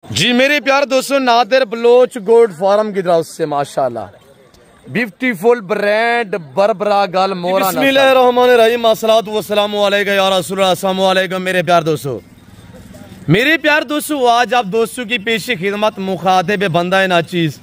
जी मेरे प्यार दोस्तों, नादिर बलोच गोल्ड फार्म की तरफ से माशाल्लाह ब्यूटीफुल ब्रांड बरबरा गल मोरा। बिस्मिल्लाहिर्रहमानिर्रहीम, अस्सलातु वस्सलामु अलैका या रसूलल्लाह। अस्सलामु अलैकुम मेरे प्यार दोस्तों, आज आप दोस्तों की पेशी खिदमत मुखातिब बंदा नाचीज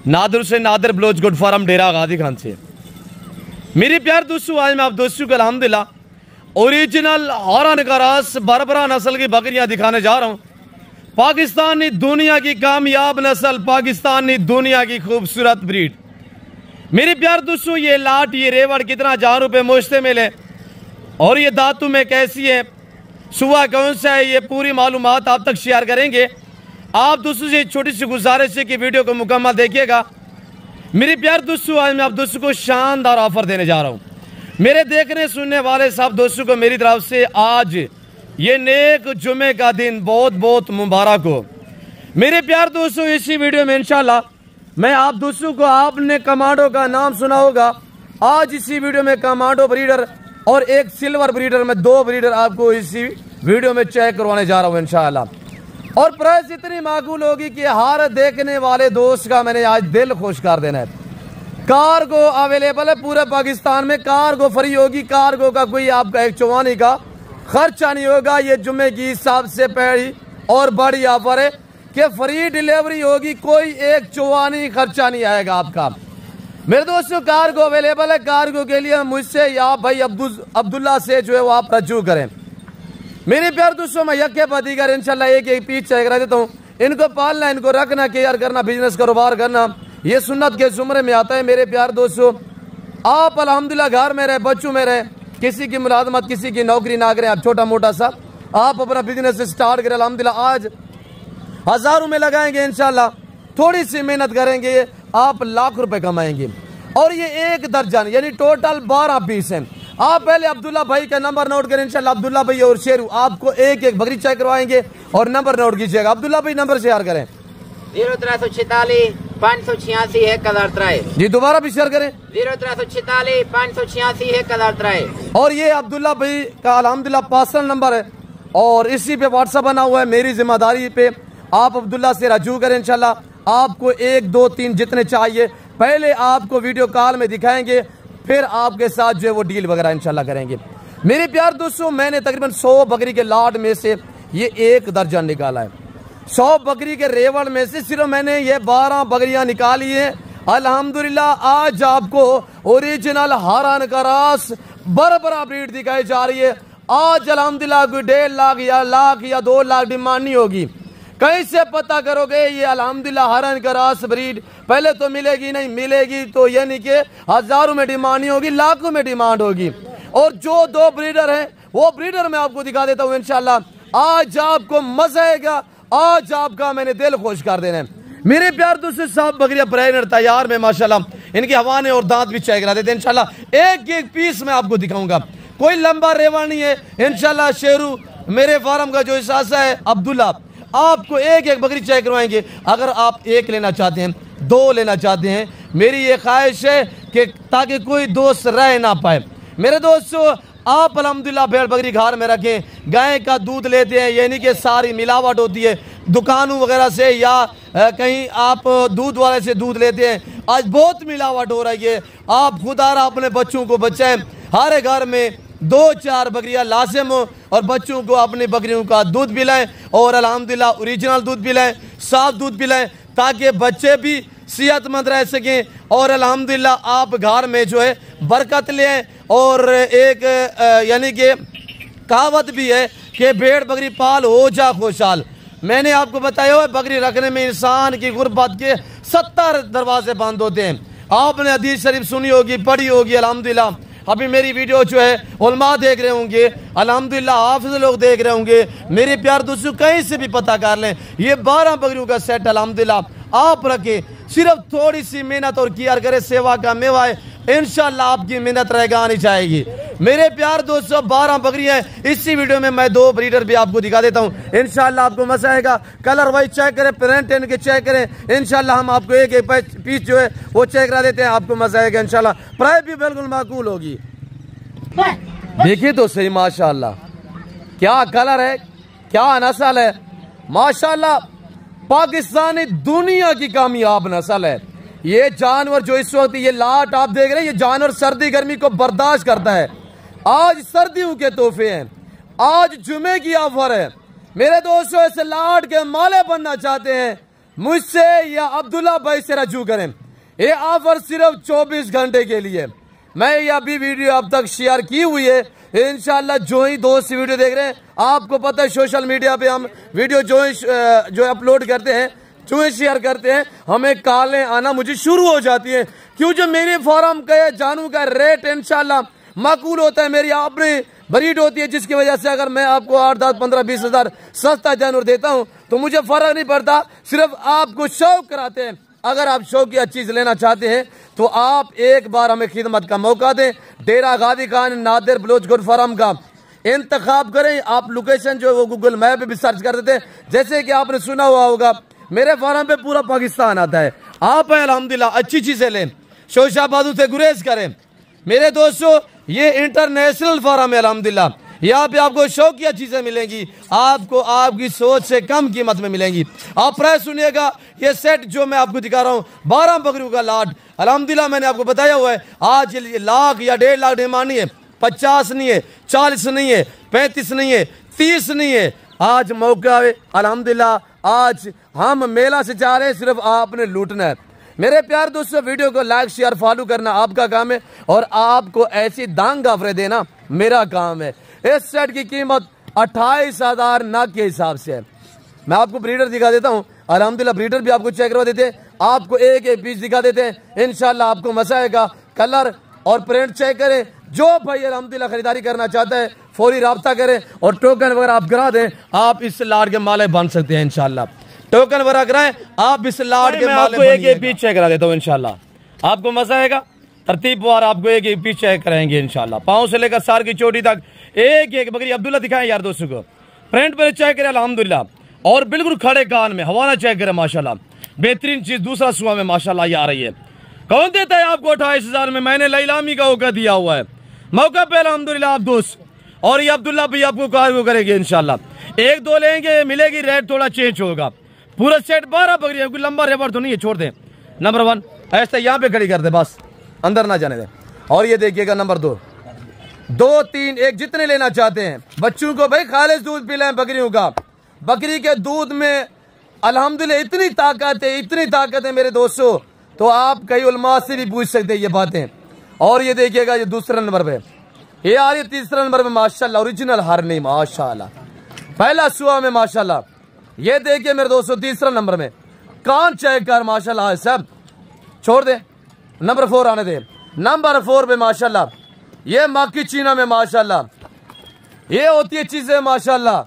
नादिर से नादिर बलोच गोल्ड फार्म डेरा गाजी खान से। मेरे प्यार दोस्तों, आज मैं आप दोस्तों को अल्हम्दुलिल्लाह ओरिजिनल हौरान का रास बरबरा नस्ल की बकरियां दिखाने जा रहा हूँ। पाकिस्तानी दुनिया की कामयाब नस्ल, पाकिस्तानी दुनिया की खूबसूरत ब्रीड। मेरे प्यार दोस्तों, ये लाट ये रेवड़ कितना 1000 रुपये मुश्ते मिले और ये दातु में कैसी है, सुबह कौन सा है, ये पूरी मालूमात आप तक शेयर करेंगे। आप दोस्तों से छोटी सी गुजारिश है कि वीडियो को मुकम्मल देखिएगा। मेरे प्यार दोस्तों, आज मैं आप दोस्तों को शानदार ऑफर देने जा रहा हूँ। मेरे देखने सुनने वाले सब दोस्तों को मेरी तरफ से आज ये नेक जुमे का दिन बहुत बहुत मुबारक हो। मेरे प्यार दोस्तों, इसी वीडियो में इंशाल्लाह मैं आप दोस्तों को, आपने कमांडो का नाम सुना होगा, आज इसी वीडियो में कमांडो ब्रीडर और एक सिल्वर ब्रीडर में 2 ब्रीडर आपको इसी वीडियो में चेक करवाने जा रहा हूँ इंशाल्लाह। और प्राइस इतनी माकूल होगी कि हर देखने वाले दोस्त का मैंने आज दिल खुश कर देना है। कार्गो अवेलेबल है पूरे पाकिस्तान में, कार्गो फ्री होगी, कार्गो का कोई आपका एक चौवानी का खर्चा नहीं होगा। ये जुम्मे की सबसे पहली और बड़ी ऑफर है कि फ्री डिलीवरी होगी, कोई एक चौवानी खर्चा नहीं आएगा आपका। मेरे दोस्तों, कार्गो अवेलेबल है, कार्गो के लिए मुझसे या भाई अब्दुल्ला से जो है वो आप रजू करें। मेरे प्यार दोस्तों, मैं यके पदीगर इंशाल्लाह एक पीस चेक करा देता हूँ। इनको पालना, इनको रखना, केयर करना, बिजनेस कारोबार करना, ये सुन्नत के जुमरे में आता है। मेरे प्यार दोस्तों, आप अल्हम्दुलिल्लाह घर में रहे, बच्चों में रहे, किसी की मुलाजमत, किसी की नौकरी ना करें, आप छोटा मोटा सा आप अपना बिजनेस स्टार्ट करें। अल्हम्दुलिल्लाह आज हजारों में लगाएंगे इंशाल्लाह, थोड़ी सी मेहनत करेंगे आप लाख रुपए कमाएंगे। और ये एक दर्जन यानी टोटल 12 पीस हैं। आप पहले अब्दुल्ला भाई का नंबर नोट करें इंशाल्लाह। अब्दुल्ला भाई और शेरू आपको एक बकरी चेक करवाएंगे और नंबर नोट कीजिएगा। अब्दुल्ला भाई नंबर शेयर करें 0346 586 1003। जी दोबारा भी शेयर करें 0346 586 1003। और ये अब्दुल्ला भाई का अल्हम्दुलिल्लाह पर्सनल नंबर है और इसी पे व्हाट्सएप बना हुआ है। मेरी जिम्मेदारी पे आप अब्दुल्ला से रजू करें इंशाल्लाह। आपको 1 2 3 जितने चाहिए पहले आपको वीडियो कॉल में दिखाएंगे, फिर आपके साथ जो है वो डील वगैरह इंशाल्लाह करेंगे। मेरे प्यार दोस्तों, मैंने तकरीबन 100 बकरी के लाट में से ये 1 दर्जन निकाला है। 100 बकरी के रेवड़ में से सिर्फ मैंने ये 12 बकरियां निकाली हैं। अल्हम्दुलिल्लाह आज आपको ओरिजिनल हरान का रास बरबरा ब्रीड दिखाई जा रही है। आज अल्हम्दुलिल्लाह कोई 1.5 लाख या 2 लाख डिमांड नहीं होगी। कहीं से पता करोगे ये अल्हम्दुलिल्लाह हरान का रास ब्रीड पहले तो मिलेगी नहीं, मिलेगी तो यानी कि हजारों में डिमांड नहीं होगी, लाखों में डिमांड होगी। और जो 2 ब्रीडर हैं वो ब्रीडर मैं आपको दिखा देता हूँ इंशाल्लाह। आज आपको मजा आएगा, आज आपका मैंने दिल खुश कर देना है। मेरे प्यार दोस्तों, सब बकरियां प्रेग्नेंट तैयार में माशाल्लाह, इनकी हवाने और दांत भी चेक करा देते हैं इंशाल्लाह। एक पीस मैं आपको दिखाऊंगा, कोई लंबा रेवड़ नहीं है इंशाल्लाह। शेरू मेरे फार्म का जो हिस्सा है अब्दुल्ला, आपको एक बकरी चेक करवाएंगे। अगर आप 1 लेना चाहते हैं, 2 लेना चाहते हैं, मेरी ये ख्वाहिश है कि ताकि कोई दोस्त रह ना पाए। मेरे दोस्तों, आप अल्हम्दुलिल्लाह भेड़ बकरी घर में रखें, गाय का दूध लेते हैं, यानी कि सारी मिलावट होती है दुकानों वगैरह से या कहीं आप दूध वाले से दूध लेते हैं, आज बहुत मिलावट हो रही है। आप खुदारा अपने बच्चों को बचाएं, हर घर में 2-4 बकरियां लाजिम हो और बच्चों को अपनी बकरियों का दूध पिलाएं और अल्हम्दुलिल्लाह ओरिजिनल दूध पिलाएं, साफ दूध पिलाएं, ताकि बच्चे भी सेहतमंद रह सकें और अल्हम्दुलिल्लाह आप घर में जो है बरकत ले आएं। और एक यानी कि कहावत भी है कि भेड़ बकरी पाल हो जा खुशहाल। मैंने आपको बताया हुआ बकरी रखने में इंसान की गुर्बत के 70 दरवाजे बंद होते हैं। आपने हदीस शरीफ सुनी होगी, पढ़ी होगी अल्हम्दुलिल्लाह। अभी मेरी वीडियो जो है उलमा देख रहे होंगे, अल्हम्दुलिल्लाह हाफिज लोग देख रहे होंगे। मेरे प्यार दोस्तों, कहीं से भी पता कर लें, ये 12 बकरियों का सेट अल्हम्दुलिल्लाह आप रखें। सिर्फ थोड़ी सी मेहनत और केयर करें, सेवा का मेवा है, इंशाल्लाह आपकी मेहनत रहगानी जाएगी। मेरे प्यार दोस्तों, 12 बकरियां हैं। इसी वीडियो में मैं 2 ब्रीडर भी आपको दिखा देता हूं, इंशाल्लाह आपको मजा आएगा। कलर वाइज चेक करें, प्रिंट इनके चेक करें, इंशाल्लाह हम आपको एक पीस जो है वो चेक करा देते हैं, आपको मजा आएगा इंशाल्लाह। प्राइस भी बिल्कुल माकूल होगी। देखिए तो सही माशाल्लाह, क्या कलर है, क्या नस्ल है माशाल्लाह। पाकिस्तानी दुनिया की कामयाब नस्ल है। ये जानवर जो इस वक्त ये लाट आप देख रहे हैं, ये जानवर सर्दी गर्मी को बर्दाश्त करता है। आज सर्दियों के तोहफे हैं, आज जुमे की ऑफर है। मेरे दोस्तों, इस लाट के माले बनना चाहते हैं, मुझसे या अब्दुल्ला भाई से रजू करें। ये ऑफर सिर्फ 24 घंटे के लिए। मैं ये अभी वीडियो अब तक शेयर की हुई है। इंशाल्लाह जो ही दोस्त वीडियो देख रहे हैं, आपको पता है सोशल मीडिया पे हम वीडियो जो अपलोड करते हैं, जो ही शेयर करते हैं, हमें कॉलें आना मुझे शुरू हो जाती है। क्यों? जो मेरे फार्म का जानू का रेट इंशाल्लाह माकूल होता है, मेरी अपनी ब्रीड होती है, जिसकी वजह से अगर मैं आपको 8, 10, 15, 20 हजार सस्ता जानवर देता हूं तो मुझे फर्क नहीं पड़ता। सिर्फ आपको शौक कराते हैं। अगर आप शौक की चीज लेना चाहते हैं तो आप एक बार हमें खिदमत का मौका दें। डेरा गादी खान नादिर बलोच गुड फार्म का इंतखाब करें। आप लोकेशन जो वो गूगल मैप पे भी सर्च कर देते हैं। जैसे कि आपने सुना हुआ होगा, मेरे फार्म पे पूरा पाकिस्तान आता है। आप अल्हम्दुलिल्लाह अच्छी चीजें लें, शोशाबाजू से गुरेज करें। मेरे दोस्तों, ये इंटरनेशनल फार्म है अल्हम्दुलिल्लाह। यहाँ पे आपको शौकिया चीजें मिलेंगी, आपको आपकी सोच से कम कीमत में मिलेंगी। आप प्राइस सुनिएगा। ये सेट जो मैं आपको दिखा रहा हूँ, 12 बकरियों का लाट अल्हम्दुलिल्लाह मैंने आपको बताया हुआ है। आज लाख या 1.5 लाख डिमांड नहीं है, 50 नहीं है, 40 नहीं है, 35 नहीं है, 30 नहीं है। आज मौका है अल्हम्दुलिल्लाह। आज हम मेला से चाह रहे हैं, सिर्फ आपने लूटना है। मेरे प्यार दोस्तों, वीडियो को लाइक शेयर फॉलो करना आपका काम है और आपको ऐसी दांग ऑफरें देना मेरा काम है। इस सेट की कीमत 28,000 नाक के हिसाब से है। मैं आपको ब्रीडर दिखा देता हूँ अल्हम्दुलिल्लाह। ब्रीडर भी आपको चेक करवा देते हैं, आपको एक एक पीस दिखा देते हैं। इंशाल्लाह आपको मजा आएगा। कलर और प्रिंट चेक करें। जो भाई अल्हम्दुलिल्लाह खरीदारी करना चाहता है फौरी राब्ता करें और टोकन वगैरह आप करा दें। आप इस लाट के माले बन सकते हैं इंशाल्लाह। टोकन वगैरह कराएं, आप इस लाट के माले एक एक पीस चेक करा देता हूँ इंशाल्लाह। आपको मजा आएगा। तरतीब वार आपको एक एक पीस चेक कराएंगे इंशाल्लाह। पाँव से लेकर सार की चोटी तक एक एक बकरी। अब्दुल्ला दिखाएं यार दोस्तों को, प्रिंट पर चेक करें अल्हम्दुलिल्लाह। और बिल्कुल खड़े कान में हवाना चेक करें माशाल्लाह। बेहतरीन चीज दूसरा सुआ में माशाल्लाह ये आ रही है। कौन देता है आपको 28,000 में? मैंने लैलामी का होकर दिया हुआ है मौका पे अल्हम्दुलिल्लाह आप दोस्त। और ये अब्दुल्ला भी आपको कार्य करेंगे इंशाल्लाह। 1-2 लेंगे मिलेगी, रेट थोड़ा चेंज होगा। पूरा सेट 12 बकरी है, कोई लंबा रेबर तो नहीं है, छोड़ दें। नंबर 1 ऐसा यहाँ पे खड़ी कर दे, बस अंदर ना जाने दे। और ये देखिएगा नंबर 2, 2, 3, 1 जितने लेना चाहते हैं। बच्चों को भाई खालिस दूध पिलाएं बकरियों का। बकरी के दूध में अल्हम्दुलिल्लाह इतनी ताकत है, इतनी ताकत है मेरे दोस्तों, तो आप कई उलमा से भी पूछ सकते हैं ये बातें। और ये देखिएगा, ये दूसरे नंबर पे ये आ रही है, तीसरे नंबर पे माशाल्लाह ओरिजिनल हर नहीं माशाल्लाह। पहला सुआ में माशाल्लाह। ये देखिए मेरे दोस्तों तीसरा नंबर में कान चेक कर माशाल्लाह। सब छोड़ दे, नंबर 4 आने दे। नंबर 4 पे माशाल्लाह ये माकी चीना में माशाल्लाह। ये होती है चीजें माशाल्लाह।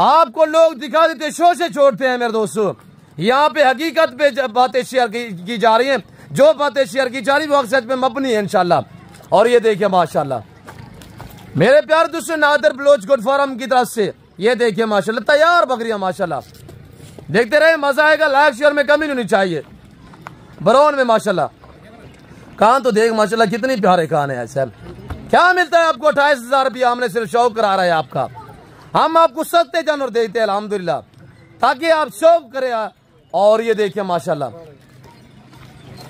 आपको लोग दिखा देते, शो से छोड़ते हैं मेरे दोस्तों। यहाँ पे हकीकत पे बातें शेयर की जा रही हैं। जो बातें शेयर की जा रही वो सच पे मबनी है इंशाल्लाह। और ये देखिए माशाल्लाह मेरे प्यार दोस्तों, नादिर बलोच गुड फार्म की तरफ से ये देखिए माशाल्लाह तैयार बकरियां माशाल्लाह। देखते रहे, मजा आएगा। लाइक शेयर में कमी नहीं चाहिए। बरौन में माशाल्लाह कान तो देख माशाल्लाह कितनी प्यारे कान है सर। क्या मिलता है आपको? 28,000 रुपया। हमने सिर्फ शौक करा रहा है आपका। हम आपको सस्ते जानवर देते हैं अल्हम्दुलिल्लाह, ताकि आप शौक करें। और ये देखिए माशाल्लाह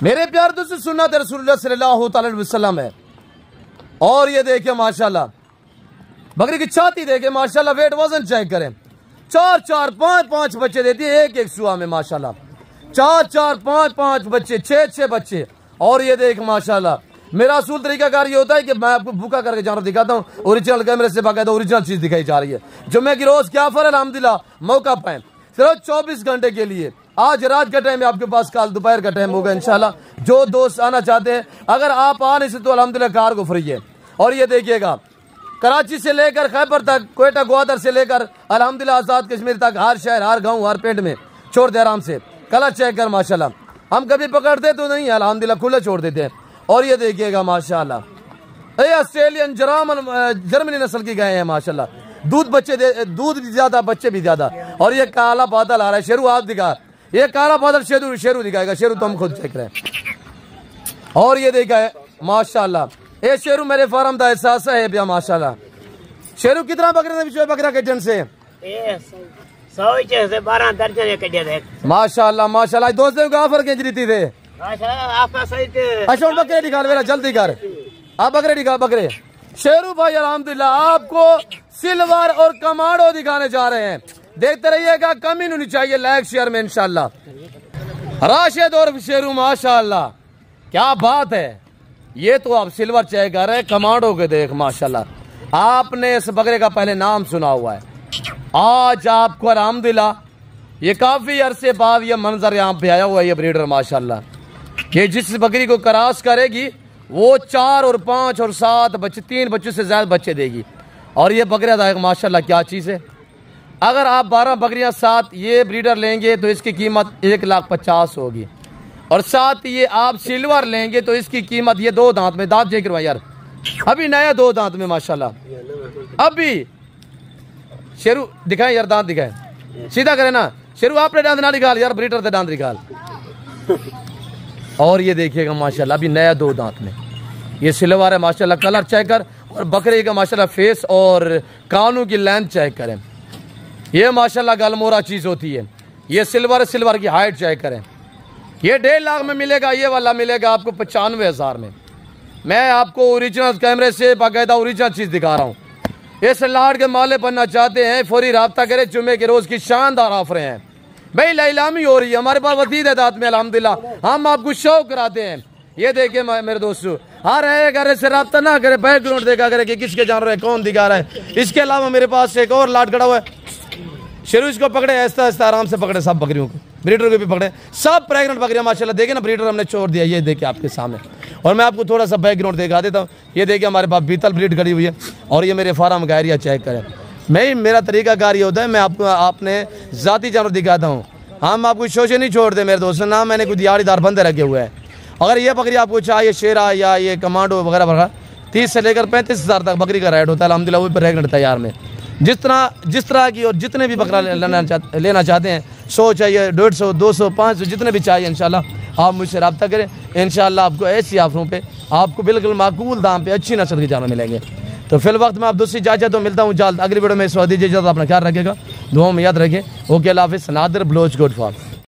मेरे प्यार दोस्तों, सुन्नत रसूलुल्लाह सल्लल्लाहु अलैहि वसल्लम है। और ये देखिए माशाल्लाह बकरी की छाती देखे माशाल्लाह। वेट वजन चेक करें। 4-4, 5-5 बच्चे देती है एक सुआ में माशाल्लाह। 4-4, 5-5 बच्चे, 6-6 बच्चे। और ये देख माशाल्लाह मेरा असूल तरीकाकार ये होता है कि मैं आपको भूखा करके जानवर दिखाता हूँ। ओरिजिनल कैमरे से बाकायदा ओरिजिनल चीज दिखाई जा रही है। जुम्मे की रोज क्या फर अल्हम्दुलिल्लाह मौका पाए सिर्फ 24 घंटे के लिए। आज रात का टाइम है आपके पास, कल दोपहर का टाइम होगा इंशाल्लाह। जो दोस्त आना चाहते हैं, अगर आप आ नहीं सकते तो अल्हम्दुलिल्लाह कार को फ्री है। और ये देखिएगा कराची से लेकर खैबर तक, कोयटा ग्वादर से लेकर अल्हम्दुलिल्लाह आजाद कश्मीर तक, हर शहर, हर गाँव, हर पेंट में छोड़ दे आराम से। कलर चेक कर माशाल्लाह। हम कभी पकड़ते तो नहीं है अल्हम्दुलिल्लाह, खुले छोड़ देते हैं। और ये देखिएगा माशाल्लाह ये ऑस्ट्रेलियन जर्मनी नस्ल की गाय है माशाल्लाह। दूध भी ज्यादा, बच्चे भी ज्यादा। और ये काला बादल आ रहा है, शेरू आप दिखा। ये काला बादल शेरू दिखाएगा। शेरू तो हम खुद चेक रहे हैं। और ये देखा है माशाल्लाह ये शेरू मेरे फार्म का एहसास है भैया माशाल्लाह। शेरू कितना बकरे बकरा के जन से 100 से 12 दर्जन कटिया थे माशाल्लाह माशाल्लाह। दोस्तों को ऑफर के जीती थे। माशाल्लाह आपका सही थे। अच्छा बकरे निकाल मेरा जल्दी कर, आप बकरे निकाल बकरे। शेरू भाई अल्हम्दुलिल्लाह आपको सिल्वर और कमांडो दिखाने जा रहे हैं, देखते रहिएगा, कमी नहीं चाहिए लाइक शेयर में इंशाल्लाह। राशिद और शेरू माशाल्लाह क्या बात है, ये तो आप सिल्वर चेक कर रहे हैं, कमांडो के देख माशाल्लाह। आपने इस बकरे का पहले नाम सुना हुआ है, आज आपको अल्हम्दुलिल्लाह ये काफी अरसे बाद ये मंजर यहाँ पे आया हुआ है। ये ब्रीडर माशाल्लाह ये जिस बकरी को क्रॉस करेगी वो 4 और 5 और 7 बच्चे, 3 बच्चों से ज्यादा बच्चे देगी। और ये बकरियां दायक माशाल्लाह क्या चीज़ है। अगर आप 12 बकरियां साथ ये ब्रीडर लेंगे तो इसकी कीमत 1,50,000 होगी, और साथ ये आप सिल्वर लेंगे तो इसकी कीमत, ये 2 दांत में, दांत चेक करवा यार, अभी नया 2 दांत में माशाल्लाह। अभी शेरू दिखाएं यार, दांत दिखाएं, सीधा करें ना शेरू, आपने दांत ना निकाल यार, ब्रीडर से दांत निकाल। और ये देखिएगा माशाल्लाह अभी नया 2 दांत में, ये सिल्वर है माशाल्लाह। कलर चेक कर, और बकरे का माशाल्लाह फेस और कानों की लेंथ चेक करें, ये माशाल्लाह गलमोरा चीज होती है। ये सिल्वर, सिल्वर की हाइट चेक करें, ये 1.5 लाख में मिलेगा, ये वाला मिलेगा आपको 95,000 में। मैं आपको ओरिजिनल कैमरे से बाकायदा ओरिजिनल चीज दिखा रहा हूँ। इस लाड के माले बनना चाहते हैं फौरी राब्ता करें, जुम्मे के रोज की शानदार ऑफरें हैं भाई, लाइलामी हो रही है हमारे पास वसीद है दांत में अल्हम्दुलिल्लाह, हम आपको शौक कराते हैं। ये देखिए मेरे दोस्तों, हर एक घर से रब्ता ना करे, बैकग्राउंड देखा करे कि किसके जानवर है, कौन दिखा रहा है। इसके अलावा मेरे पास एक और लाट खड़ा हुआ है, शेरू इसको पकड़े, ऐसा ऐसा आराम से पकड़े, सब बकरियों को, ब्रीडर को भी पकड़े, सब प्रेग्नेंट बकरियां माशाल्लाह। देखिए ना ब्रीडर हमने छोड़ दिया, ये देखिए आपके सामने। और मैं आपको थोड़ा सा बैकग्राउंड दिखा देता हूँ, ये देखिए हमारे पास बीतल ब्रीड खड़ी हुई है, और ये मेरे फार्म का एरिया चेक करें। मेरा तरीकाकार ये होता है, मैं आपको आपने ज़ाती जानवर दिखाता हूँ, हम आपको शोशे नहीं छोड़ते मेरे दोस्तों ना, मैंने कुछ दिहाड़ीदार बंदे रखे हुए हैं। अगर ये बकरी आपको चाहिए शेरा या ये कमांडो वगैरह वगैरह, 30 से लेकर 35,000 तक बकरी का रेट होता है अल्हम्दुलिल्लाह, वो भी प्रेग्नेंट तैयार में। जिस तरह की और जितने भी बकरा लेना चाहते हैं, 100 चाहिए, 150, 200, 500, जितने भी चाहिए इंशाल्लाह आप मुझसे रब्ता करें। इंशाल्लाह आपको ऐसी ऑफरों पे आपको बिल्कुल माकूल दाम पे अच्छी नस्ल के जानवर मिलेंगे। तो फिल वक्त में आप दूसरी इजाज़त तो मिलता हूँ जल्द, अगली वीडियो में सौ दीजिए, अपना ख्याल रखेगा, दुआ में याद रखें। ओके अल्लाह हाफिज़। Nadir Baloch good for.